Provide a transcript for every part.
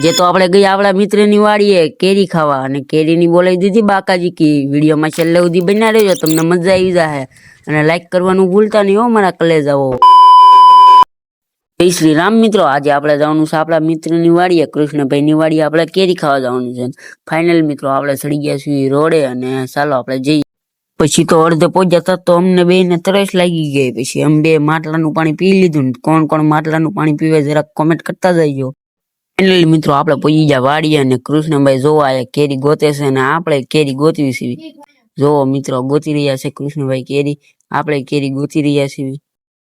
આજે તો આપણે ગયા આપણા મિત્રની વાડીએ કેરી ખાવા અને કેરીની બોલાવી દીધી બાકાજી કી વિડીયોમાં છેલ્લે સુધી બન્યા રહેજો, તમને મજા આવી જાય અને લાઈક કરવાનું ભૂલતા નહીં હો મારા કલેજાઓ। જય શ્રી રામ મિત્રો, આજે આપણે જવાનું છે આપણા મિત્રની વાડીએ, કૃષ્ણભાઈની વાડીએ આપણે કેરી ખાવા જવાનું છે। ફાઇનલ મિત્રો આપણે ચડી ગયા છીએ રોડે અને ચાલો આપણે જઈએ। પછી તો અડધે પહોંચ્યા હતા તો અમને બેને તરસ લાગી ગઈ, પછી અમે બે માટલાનું પાણી પી લીધું। કોણ કોણ માટલાનું પાણી પીવે જરાક કોમેન્ટ કરતા જઈજો। ફાઇનલી મિત્રો આપણે પહોંચી ગયા વાડીએ અને કૃષ્ણભાઈ જોવા આયા કેરી ગોતે છે અને આપણે કેરી ગોતવી છીએ। જોવો મિત્રો ગોતી રહ્યા છે કૃષ્ણભાઈ કેરી, આપણે કેરી ગોતી રહ્યા છીએ।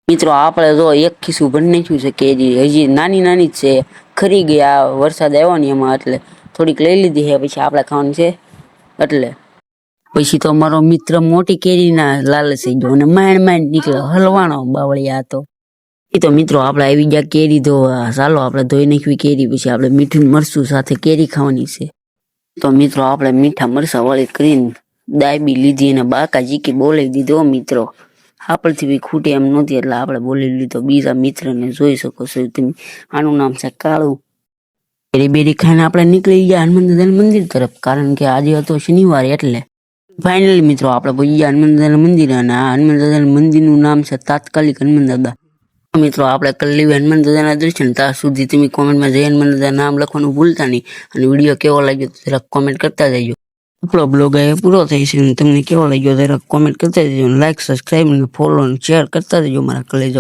મિત્રો આપણે જો એક ખીસું ભરી નાખ્યું છે કેરી, હજી નાની નાની જ છે, ખરી ગઈ આ વરસાદ આવ્યો ને એમાં, એટલે થોડીક લઈ લીધી છે, પછી આપણે ખાવાનું છે એટલે। પછી તો અમારો મિત્ર મોટી કેરીના લાલચ થઈ ગયો અને માંડ માંડ નીકળ્યો, હલવાણો બાવળિયા હતો। એ તો મિત્રો આપણે આવી ગયા કેરી ધોવા, ચાલો આપણે ધોઈ નાખવી કેરી, પછી આપણે મીઠું મરચું સાથે કેરી ખાવાની છે। તો મિત્રો આપણે મીઠા મરચા વાળી કરીને દાબી લીધી અને બાકાજી કી બોલાવી દીધો મિત્રો, આપણથી બી ખૂટે એમ નહોતી એટલે આપણે બોલી લીધો। બીજા મિત્રને જોઈ શકો છો તમે, આનું નામ છે કાળું। કેરી બેરી ખાઈને આપણે નીકળી ગયા હનુમાન દાદાના મંદિર તરફ, કારણ કે આજે હતો શનિવાર એટલે। ફાઇનલી મિત્રો આપણે પહોંચી ગયા હનુમાન દાદાના મંદિર અને આ હનુમાન દાદાના મંદિરનું નામ છે તાત્કાલિક હનુમાન દાદા। મિત્રો આપણે કરી લેવી હનુમાન દાદાના દર્શન, ત્યાં સુધી તમે કોમેન્ટમાં જય હનુમાન દાદા નામ લખવાનું ભૂલતા નહીં અને વિડીયો કેવો લાગ્યો જરાક કોમેન્ટ કરતા જજો। આપણો બ્લોગ હવે પૂરો થાય છે અને તમને કેવો લાગ્યો જરાક કોમેન્ટ કરતા જજો, લાઈક સબસ્ક્રાઈબ અને ફોલો અને શેર કરતા જજો મારા કલેજો।